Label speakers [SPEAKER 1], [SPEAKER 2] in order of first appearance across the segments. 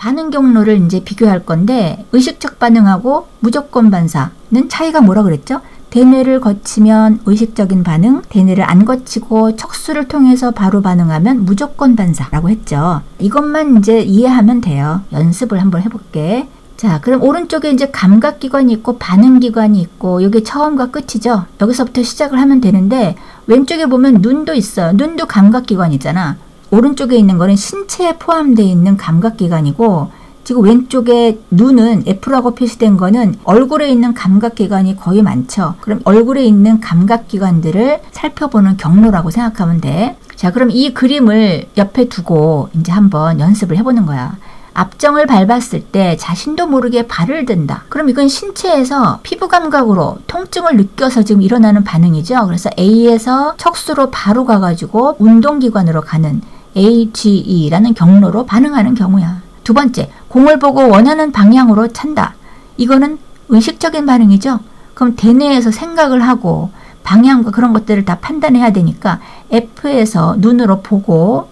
[SPEAKER 1] 반응 경로를 이제 비교할 건데 의식적 반응하고 무조건 반사는 차이가 뭐라 그랬죠? 대뇌를 거치면 의식적인 반응, 대뇌를 안 거치고 척수를 통해서 바로 반응하면 무조건 반사라고 했죠. 이것만 이제 이해하면 돼요. 연습을 한번 해볼게. 자, 그럼 오른쪽에 이제 감각기관이 있고 반응기관이 있고 이게 처음과 끝이죠. 여기서부터 시작을 하면 되는데 왼쪽에 보면 눈도 있어요. 눈도 감각기관이잖아. 오른쪽에 있는 거는 신체에 포함되어 있는 감각기관이고 지금 왼쪽에 눈은 F라고 표시된 거는 얼굴에 있는 감각기관이 거의 많죠. 그럼 얼굴에 있는 감각기관들을 살펴보는 경로라고 생각하면 돼. 자, 그럼 이 그림을 옆에 두고 이제 한번 연습을 해보는 거야. 앞정을 밟았을 때 자신도 모르게 발을 든다. 그럼 이건 신체에서 피부 감각으로 통증을 느껴서 지금 일어나는 반응이죠. 그래서 A에서 척수로 바로 가가지고 운동기관으로 가는 AGE라는 경로로 반응하는 경우야. 두 번째, 공을 보고 원하는 방향으로 찬다. 이거는 의식적인 반응이죠. 그럼 대뇌에서 생각을 하고 방향과 그런 것들을 다 판단해야 되니까 F에서 눈으로 보고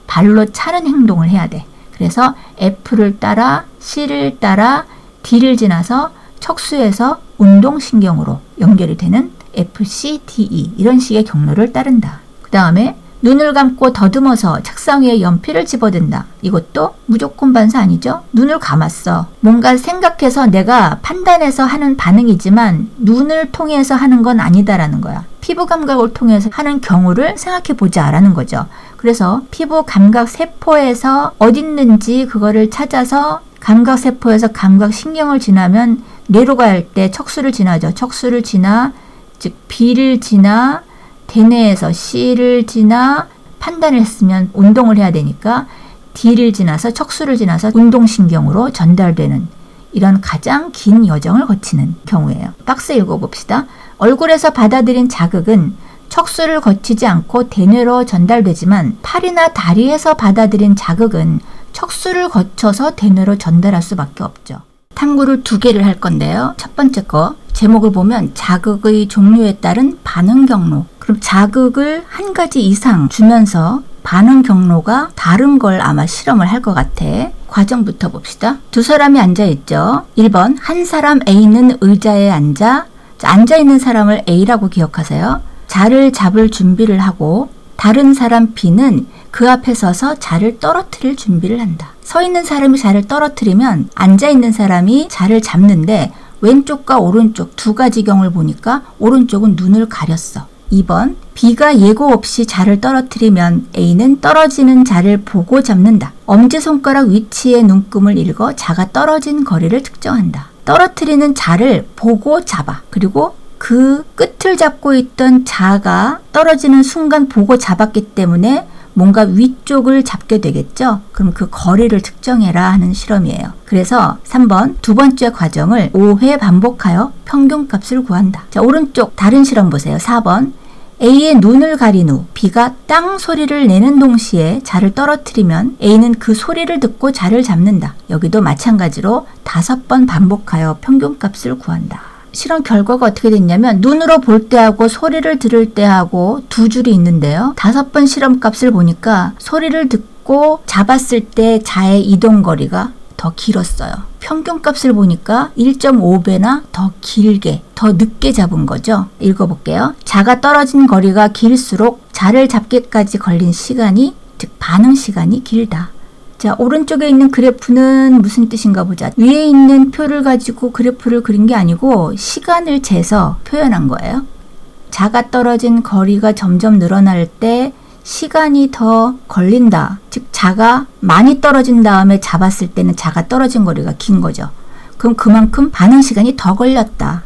[SPEAKER 1] 발로 차는 행동을 해야 돼. 그래서 F를 따라 C를 따라 D를 지나서 척수에서 운동신경으로 연결이 되는 FCDE 이런 식의 경로를 따른다. 그 다음에 눈을 감고 더듬어서 책상 위에 연필을 집어든다. 이것도 무조건 반사 아니죠? 눈을 감았어. 뭔가 생각해서 내가 판단해서 하는 반응이지만 눈을 통해서 하는 건 아니다라는 거야. 피부 감각을 통해서 하는 경우를 생각해 보자라는 거죠. 그래서 피부 감각 세포에서 어디 있는지 그거를 찾아서 감각 세포에서 감각 신경을 지나면 뇌로 갈 때 척수를 지나죠. 척수를 지나 즉 B를 지나 대뇌에서 C를 지나 판단을 했으면 운동을 해야 되니까 D를 지나서 척수를 지나서 운동신경으로 전달되는 이런 가장 긴 여정을 거치는 경우예요. 박스 읽어봅시다. 얼굴에서 받아들인 자극은 척수를 거치지 않고 대뇌로 전달되지만 팔이나 다리에서 받아들인 자극은 척수를 거쳐서 대뇌로 전달할 수밖에 없죠. 탐구를 2개를 할 건데요. 첫 번째 거 제목을 보면 자극의 종류에 따른 반응 경로. 그럼 자극을 한 가지 이상 주면서 반응 경로가 다른 걸 아마 실험을 할 것 같아. 과정부터 봅시다. 두 사람이 앉아있죠. 1번 한 사람 A는 의자에 앉아있는 사람을 A라고 기억하세요. 자를 잡을 준비를 하고 다른 사람 B는 그 앞에 서서 자를 떨어뜨릴 준비를 한다. 서 있는 사람이 자를 떨어뜨리면 앉아있는 사람이 자를 잡는데 왼쪽과 오른쪽 두 가지 경우를 보니까 오른쪽은 눈을 가렸어. 2번 B가 예고 없이 자를 떨어뜨리면 A는 떨어지는 자를 보고 잡는다. 엄지손가락 위치의 눈금을 읽어 자가 떨어진 거리를 측정한다. 떨어뜨리는 자를 보고 잡아. 그리고 그 끝을 잡고 있던 자가 떨어지는 순간 보고 잡았기 때문에 뭔가 위쪽을 잡게 되겠죠. 그럼 그 거리를 측정해라 하는 실험이에요. 그래서 3번 두 번째 과정을 5회 반복하여 평균값을 구한다. 자, 오른쪽 다른 실험 보세요. 4번 A의 눈을 가린 후 B가 땅 소리를 내는 동시에 자를 떨어뜨리면 A는 그 소리를 듣고 자를 잡는다. 여기도 마찬가지로 5번 반복하여 평균값을 구한다. 실험 결과가 어떻게 됐냐면 눈으로 볼 때하고 소리를 들을 때하고 두 줄이 있는데요. 5번 실험값을 보니까 소리를 듣고 잡았을 때 자의 이동거리가 더 길었어요. 평균값을 보니까 1.5배나 더 길게, 더 늦게 잡은 거죠. 읽어볼게요. 자가 떨어진 거리가 길수록 자를 잡기까지 걸린 시간이, 즉 반응 시간이 길다. 자, 오른쪽에 있는 그래프는 무슨 뜻인가 보자. 위에 있는 표를 가지고 그래프를 그린 게 아니고 시간을 재서 표현한 거예요. 자가 떨어진 거리가 점점 늘어날 때 시간이 더 걸린다. 즉 자가 많이 떨어진 다음에 잡았을 때는 자가 떨어진 거리가 긴 거죠. 그럼 그만큼 반응 시간이 더 걸렸다.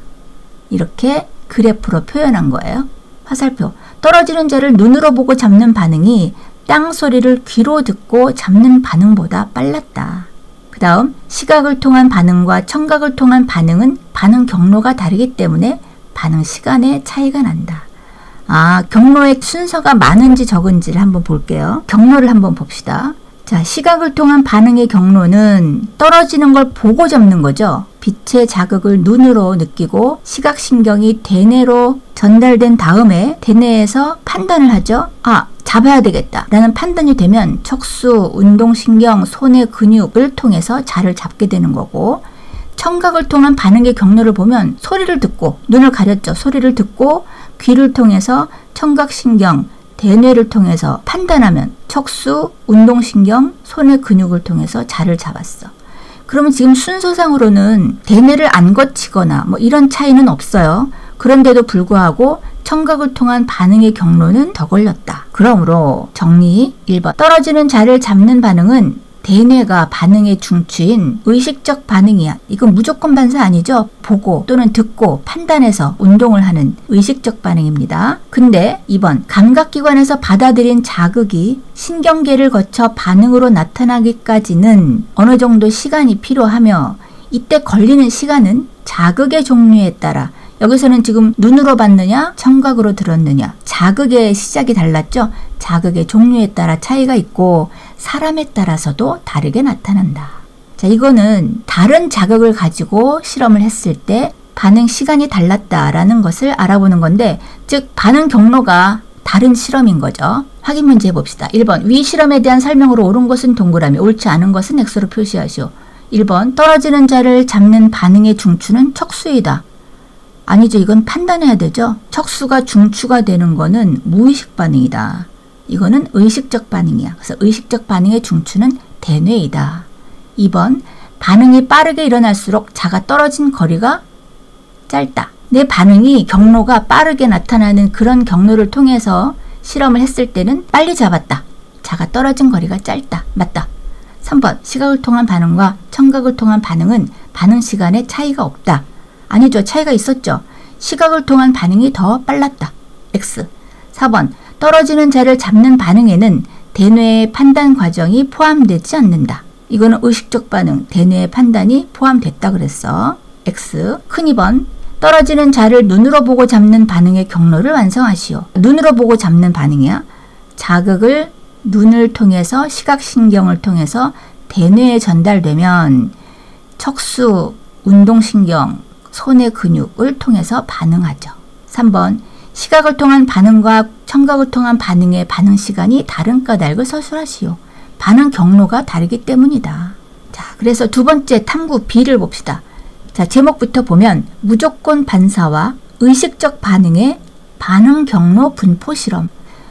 [SPEAKER 1] 이렇게 그래프로 표현한 거예요. 화살표. 떨어지는 자를 눈으로 보고 잡는 반응이 땅 소리를 귀로 듣고 잡는 반응보다 빨랐다. 그 다음 시각을 통한 반응과 청각을 통한 반응은 반응 경로가 다르기 때문에 반응 시간에 차이가 난다. 경로의 순서가 많은지 적은지를 한번 볼게요. 경로를 한번 봅시다. 자, 시각을 통한 반응의 경로는 떨어지는 걸 보고 잡는 거죠. 빛의 자극을 눈으로 느끼고 시각신경이 대뇌로 전달된 다음에 대뇌에서 판단을 하죠. 잡아야 되겠다라는 판단이 되면 척수, 운동신경, 손의 근육을 통해서 자를 잡게 되는 거고, 청각을 통한 반응의 경로를 보면 소리를 듣고, 눈을 가렸죠. 소리를 듣고 귀를 통해서 청각신경, 대뇌를 통해서 판단하면 척수, 운동신경, 손의 근육을 통해서 자를 잡았어. 그러면 지금 순서상으로는 대뇌를 안 거치거나 뭐 이런 차이는 없어요. 그런데도 불구하고 청각을 통한 반응의 경로는 더 걸렸다. 그러므로 정리 1번. 떨어지는 자를 잡는 반응은 대뇌가 반응의 중추인 의식적 반응이야. 이건 무조건 반사 아니죠? 보고 또는 듣고 판단해서 운동을 하는 의식적 반응입니다. 근데 2번. 감각기관에서 받아들인 자극이 신경계를 거쳐 반응으로 나타나기까지는 어느 정도 시간이 필요하며, 이때 걸리는 시간은 자극의 종류에 따라, 여기서는 지금 눈으로 봤느냐 청각으로 들었느냐, 자극의 시작이 달랐죠. 자극의 종류에 따라 차이가 있고 사람에 따라서도 다르게 나타난다. 자, 이거는 다른 자극을 가지고 실험을 했을 때 반응 시간이 달랐다라는 것을 알아보는 건데, 즉 반응 경로가 다른 실험인 거죠. 확인 문제 해봅시다. 1번. 위 실험에 대한 설명으로 옳은 것은 동그라미, 옳지 않은 것은 X로 표시하시오. 1번. 떨어지는 자를 잡는 반응의 중추는 척수이다. 아니죠. 이건 판단해야 되죠. 척수가 중추가 되는 거는 무의식 반응이다. 이거는 의식적 반응이야. 그래서 의식적 반응의 중추는 대뇌이다. 2번. 반응이 빠르게 일어날수록 자가 떨어진 거리가 짧다. 내 반응이 경로가 빠르게 나타나는 그런 경로를 통해서 실험을 했을 때는 빨리 잡았다. 자가 떨어진 거리가 짧다. 맞다. 3번. 시각을 통한 반응과 청각을 통한 반응은 반응 시간에 차이가 없다. 아니죠. 차이가 있었죠. 시각을 통한 반응이 더 빨랐다. X. 4번. 떨어지는 자를 잡는 반응에는 대뇌의 판단 과정이 포함되지 않는다. 이거는 의식적 반응, 대뇌의 판단이 포함됐다 그랬어. X. 큰 2번. 떨어지는 자를 눈으로 보고 잡는 반응의 경로를 완성하시오. 눈으로 보고 잡는 반응이야. 자극을 눈을 통해서, 시각신경을 통해서 대뇌에 전달되면 척수, 운동신경, 손의 근육을 통해서 반응하죠. 3번. 시각을 통한 반응과 청각을 통한 반응의 반응 시간이 다른 까닭을 서술하시오. 반응 경로가 다르기 때문이다. 자, 그래서 두 번째 탐구 B를 봅시다. 자, 제목부터 보면 무조건 반사와 의식적 반응의 반응 경로 분포 실험.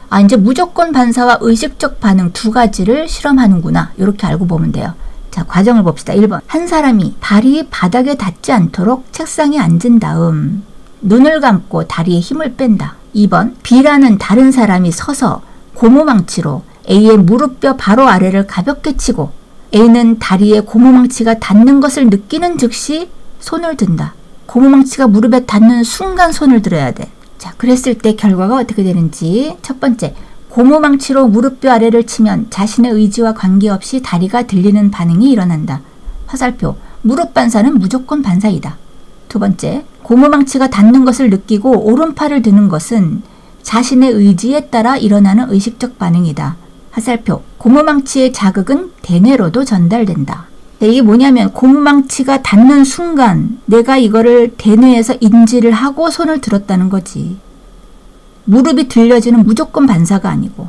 [SPEAKER 1] 아, 이제 무조건 반사와 의식적 반응 두 가지를 실험하는구나. 이렇게 알고 보면 돼요. 자, 과정을 봅시다. 1번. 한 사람이 발이 바닥에 닿지 않도록 책상에 앉은 다음 눈을 감고 다리에 힘을 뺀다. 2번. B라는 다른 사람이 서서 고무망치로 A의 무릎뼈 바로 아래를 가볍게 치고 A는 다리에 고무망치가 닿는 것을 느끼는 즉시 손을 든다. 고무망치가 무릎에 닿는 순간 손을 들어야 돼. 자, 그랬을 때 결과가 어떻게 되는지. 첫 번째. 고무망치로 무릎뼈 아래를 치면 자신의 의지와 관계없이 다리가 들리는 반응이 일어난다. 화살표. 무릎 반사는 무조건 반사이다. 두 번째. 고무망치가 닿는 것을 느끼고 오른팔을 드는 것은 자신의 의지에 따라 일어나는 의식적 반응이다. 화살표. 고무망치의 자극은 대뇌로도 전달된다. 이게 뭐냐면 고무망치가 닿는 순간 내가 이거를 대뇌에서 인지를 하고 손을 들었다는 거지. 무릎이 들려지는 무조건 반사가 아니고,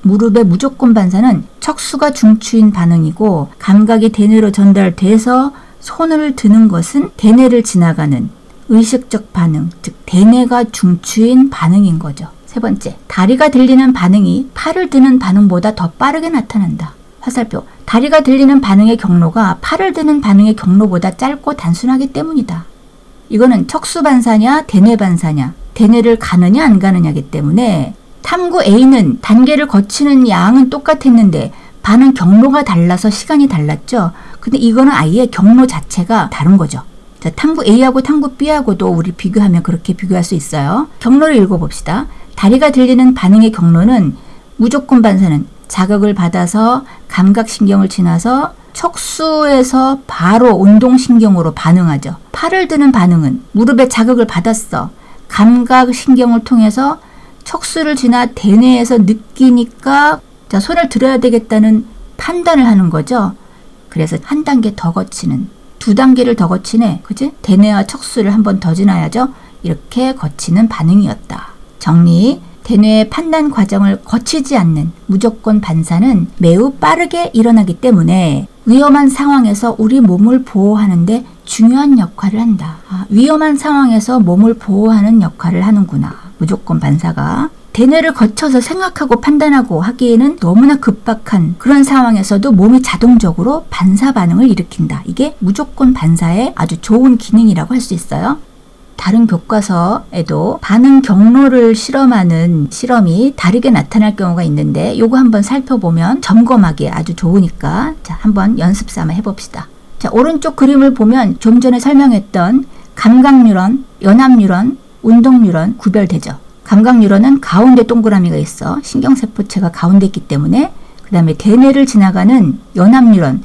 [SPEAKER 1] 무릎의 무조건 반사는 척수가 중추인 반응이고, 감각이 대뇌로 전달돼서 손을 드는 것은 대뇌를 지나가는 의식적 반응, 즉 대뇌가 중추인 반응인 거죠. 세 번째, 다리가 들리는 반응이 팔을 드는 반응보다 더 빠르게 나타난다. 화살표. 다리가 들리는 반응의 경로가 팔을 드는 반응의 경로보다 짧고 단순하기 때문이다. 이거는 척수 반사냐 대뇌 반사냐, 대뇌를 가느냐 안 가느냐기 때문에 탐구 A는 단계를 거치는 양은 똑같았는데 반응 경로가 달라서 시간이 달랐죠. 근데 이거는 아예 경로 자체가 다른 거죠. 자, 탐구 A하고 탐구 B하고도 우리 비교하면 그렇게 비교할 수 있어요. 경로를 읽어봅시다. 다리가 들리는 반응의 경로는 무조건 반사는 자극을 받아서 감각신경을 지나서 척수에서 바로 운동신경으로 반응하죠. 팔을 드는 반응은 무릎에 자극을 받았어. 감각신경을 통해서 척수를 지나 대뇌에서 느끼니까 자, 손을 들어야 되겠다는 판단을 하는 거죠. 그래서 한 단계 더 거치는, 두 단계를 더 거치네. 그치? 대뇌와 척수를 한 번 더 지나야죠. 이렇게 거치는 반응이었다. 정리. 대뇌의 판단 과정을 거치지 않는 무조건 반사는 매우 빠르게 일어나기 때문에 위험한 상황에서 우리 몸을 보호하는데 중요한 역할을 한다. 위험한 상황에서 몸을 보호하는 역할을 하는구나. 무조건 반사가. 대뇌를 거쳐서 생각하고 판단하고 하기에는 너무나 급박한 그런 상황에서도 몸이 자동적으로 반사 반응을 일으킨다. 이게 무조건 반사의 아주 좋은 기능이라고 할 수 있어요. 다른 교과서에도 반응 경로를 실험하는 실험이 다르게 나타날 경우가 있는데 요거 한번 살펴보면 점검하기에 아주 좋으니까 자, 한번 연습 삼아 해봅시다. 자, 오른쪽 그림을 보면 좀 전에 설명했던 감각뉴런, 연합뉴런, 운동뉴런 구별되죠. 감각뉴런은 가운데 동그라미가 있어. 신경세포체가 가운데 있기 때문에. 그 다음에 대뇌를 지나가는 연합뉴런,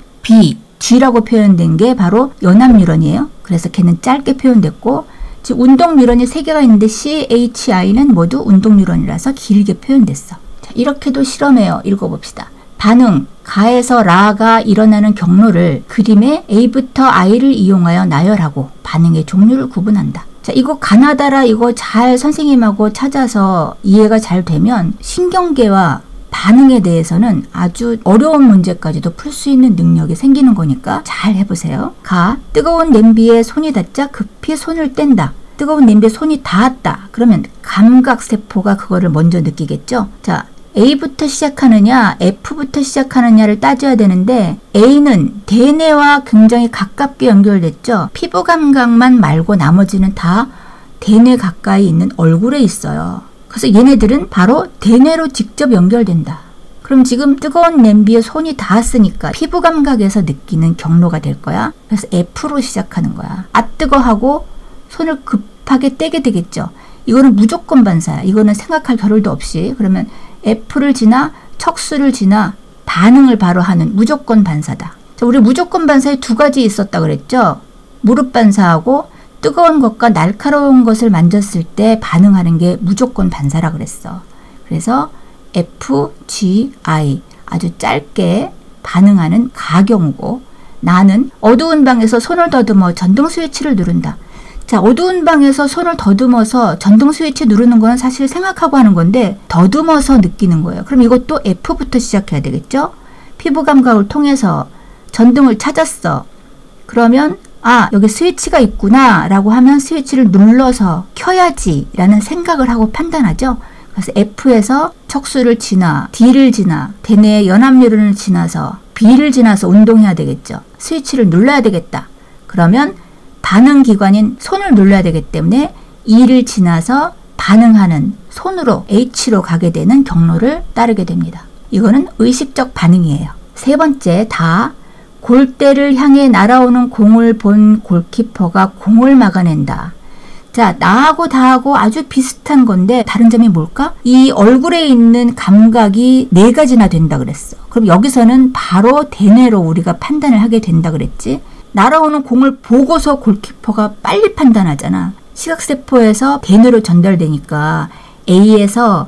[SPEAKER 1] G라고 표현된 게 바로 연합뉴런이에요. 그래서 걔는 짧게 표현됐고, 즉 운동뉴런이 3개가 있는데 CHI는 모두 운동뉴런이라서 길게 표현됐어. 자, 이렇게도 실험해요. 읽어봅시다. 반응, 가에서 라가 일어나는 경로를 그림의 A부터 I를 이용하여 나열하고 반응의 종류를 구분한다. 자, 이거 가나다라 이거 잘 선생님하고 찾아서 이해가 잘 되면 신경계와 반응에 대해서는 아주 어려운 문제까지도 풀 수 있는 능력이 생기는 거니까 잘 해보세요. 가, 뜨거운 냄비에 손이 닿자 급히 손을 뗀다. 뜨거운 냄비에 손이 닿았다. 그러면 감각세포가 그거를 먼저 느끼겠죠. 자, A부터 시작하느냐 F부터 시작하느냐를 따져야 되는데 A는 대뇌와 굉장히 가깝게 연결됐죠. 피부 감각만 말고 나머지는 다 대뇌 가까이 있는 얼굴에 있어요. 그래서 얘네들은 바로 대뇌로 직접 연결된다. 그럼 지금 뜨거운 냄비에 손이 닿았으니까 피부 감각에서 느끼는 경로가 될 거야. 그래서 F로 시작하는 거야. 아 뜨거 하고 손을 급하게 떼게 되겠죠. 이거는 무조건 반사야. 이거는 생각할 겨를도 없이. 그러면 F를 지나 척수를 지나 반응을 바로 하는 무조건 반사다. 자, 우리 무조건 반사에 2가지 있었다 그랬죠. 무릎 반사하고 뜨거운 것과 날카로운 것을 만졌을 때 반응하는 게 무조건 반사라 그랬어. 그래서 F, G, I 아주 짧게 반응하는 가경우고 나는 어두운 방에서 손을 더듬어 전등 스위치를 누른다. 자, 어두운 방에서 손을 더듬어서 전등 스위치 누르는 건 사실 생각하고 하는 건데 더듬어서 느끼는 거예요. 그럼 이것도 F부터 시작해야 되겠죠? 피부 감각을 통해서 전등을 찾았어. 그러면 아, 여기 스위치가 있구나 라고 하면 스위치를 눌러서 켜야지 라는 생각을 하고 판단하죠. 그래서 F에서 척수를 지나 D를 지나 대뇌의 연합뉴런을 지나서 B를 지나서 운동해야 되겠죠. 스위치를 눌러야 되겠다. 그러면 반응 기관인 손을 눌러야 되기 때문에 E를 지나서 반응하는 손으로 H로 가게 되는 경로를 따르게 됩니다. 이거는 의식적 반응이에요. 3번째, 다 골대를 향해 날아오는 공을 본 골키퍼가 공을 막아낸다. 자, 나하고 다하고 아주 비슷한 건데 다른 점이 뭘까? 이 얼굴에 있는 감각이 4가지나 된다 그랬어. 그럼 여기서는 바로 대뇌로 우리가 판단을 하게 된다 그랬지. 날아오는 공을 보고서 골키퍼가 빨리 판단하잖아. 시각세포에서 대뇌로 전달되니까 A에서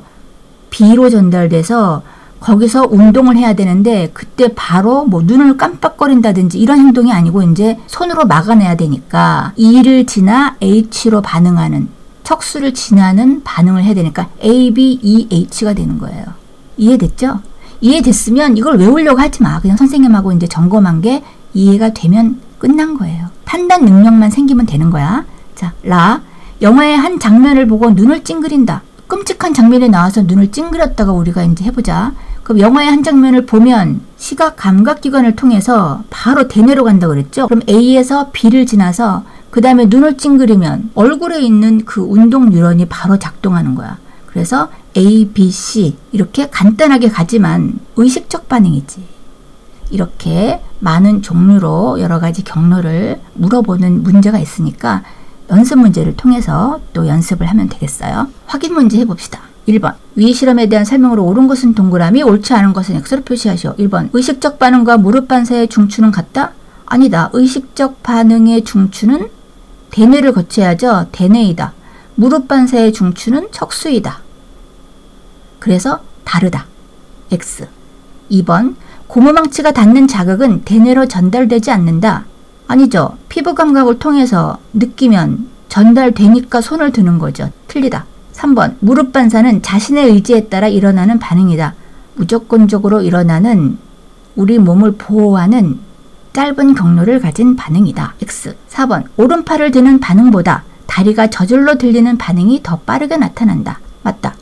[SPEAKER 1] B로 전달돼서 거기서 운동을 해야 되는데 그때 바로 뭐 눈을 깜빡거린다든지 이런 행동이 아니고 이제 손으로 막아내야 되니까 E를 지나 H로 반응하는 척수를 지나는 반응을 해야 되니까 A, B, E, H가 되는 거예요. 이해됐죠? 이해됐으면 이걸 외우려고 하지 마. 그냥 선생님하고 이제 점검한 게 이해가 되면 끝난 거예요. 판단 능력만 생기면 되는 거야. 자, 라. 영화의 한 장면을 보고 눈을 찡그린다. 끔찍한 장면이 나와서 눈을 찡그렸다가 우리가 이제 해보자. 그럼 영화의 한 장면을 보면 시각 감각기관을 통해서 바로 대뇌로 간다 그랬죠. 그럼 A에서 B를 지나서 그 다음에 눈을 찡그리면 얼굴에 있는 그 운동 뉴런이 바로 작동하는 거야. 그래서 A, B, C 이렇게 간단하게 가지만 의식적 반응이지. 이렇게 많은 종류로 여러 가지 경로를 물어보는 문제가 있으니까 연습 문제를 통해서 또 연습을 하면 되겠어요. 확인 문제 해봅시다. 1번. 위 실험에 대한 설명으로 옳은 것은 동그라미, 옳지 않은 것은 X로 표시하시오. 1번. 의식적 반응과 무릎 반사의 중추는 같다? 아니다. 의식적 반응의 중추는 대뇌를 거쳐야죠. 대뇌이다. 무릎 반사의 중추는 척수이다. 그래서 다르다. X. 2번. 고무망치가 닿는 자극은 대뇌로 전달되지 않는다. 아니죠. 피부 감각을 통해서 느끼면 전달되니까 손을 드는 거죠. 틀리다. 3번 무릎 반사는 자신의 의지에 따라 일어나는 반응이다. 무조건적으로 일어나는 우리 몸을 보호하는 짧은 경로를 가진 반응이다. X. 4번 오른팔을 드는 반응보다 다리가 저절로 들리는 반응이 더 빠르게 나타난다. 맞다.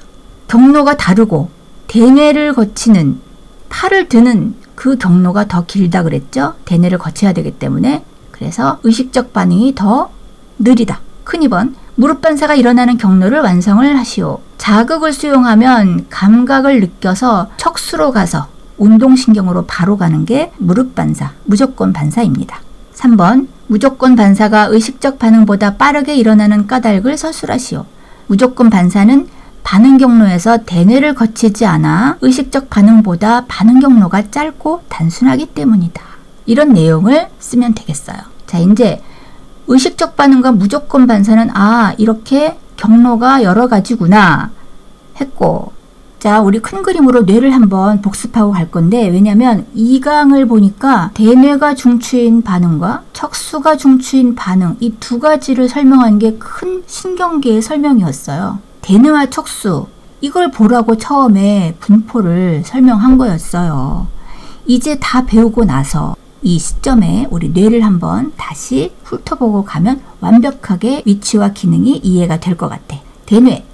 [SPEAKER 1] 경로가 다르고 대뇌를 거치는 팔을 드는 그 경로가 더 길다 그랬죠? 대뇌를 거쳐야 되기 때문에. 그래서 의식적 반응이 더 느리다. 큰 2번 무릎 반사가 일어나는 경로를 완성을 하시오. 자극을 수용하면 감각을 느껴서 척수로 가서 운동신경으로 바로 가는 게 무릎 반사, 무조건 반사입니다. 3번 무조건 반사가 의식적 반응보다 빠르게 일어나는 까닭을 서술하시오. 무조건 반사는 반응 경로에서 대뇌를 거치지 않아 의식적 반응보다 반응 경로가 짧고 단순하기 때문이다. 이런 내용을 쓰면 되겠어요. 자, 이제 의식적 반응과 무조건 반사는 이렇게 경로가 여러 가지구나 했고, 자, 우리 큰 그림으로 뇌를 한번 복습하고 갈 건데, 왜냐면 2강을 보니까 대뇌가 중추인 반응과 척수가 중추인 반응, 이 두 가지를 설명한 게 큰 신경계의 설명이었어요. 대뇌와 척수, 이걸 보라고 처음에 분포를 설명한 거였어요. 이제 다 배우고 나서 이 시점에 우리 뇌를 한번 다시 훑어보고 가면 완벽하게 위치와 기능이 이해가 될 것 같아. 대뇌,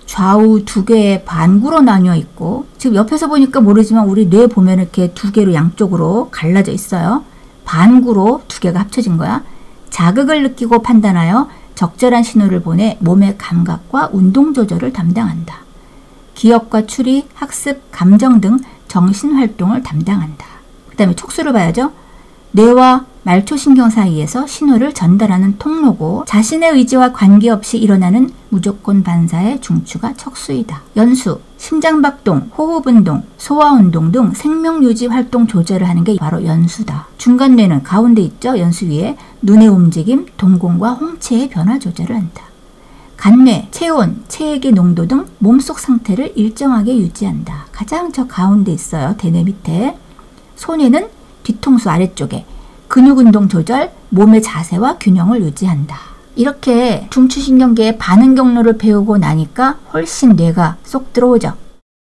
[SPEAKER 1] 좌우 두 개의 반구로 나뉘어 있고, 지금 옆에서 보니까 모르지만 우리 뇌 보면 이렇게 두 개로 양쪽으로 갈라져 있어요. 반구로 두 개가 합쳐진 거야. 자극을 느끼고 판단하여 적절한 신호를 보내 몸의 감각과 운동 조절을 담당한다. 기억과 추리, 학습, 감정 등 정신활동을 담당한다. 그 다음에 촉수를 봐야죠. 뇌와 말초신경 사이에서 신호를 전달하는 통로고, 자신의 의지와 관계없이 일어나는 무조건 반사의 중추가 척수이다. 연수, 심장박동, 호흡운동, 소화운동 등 생명유지 활동 조절을 하는 게 바로 연수다. 중간뇌는 가운데 있죠. 연수 위에 눈의 움직임, 동공과 홍채의 변화 조절을 한다. 간뇌, 체온, 체액의 농도 등 몸속 상태를 일정하게 유지한다. 가장 저 가운데 있어요. 대뇌 밑에. 소뇌는 뒤통수 아래쪽에 근육운동 조절, 몸의 자세와 균형을 유지한다. 이렇게 중추신경계의 반응 경로를 배우고 나니까 훨씬 뇌가 쏙 들어오죠.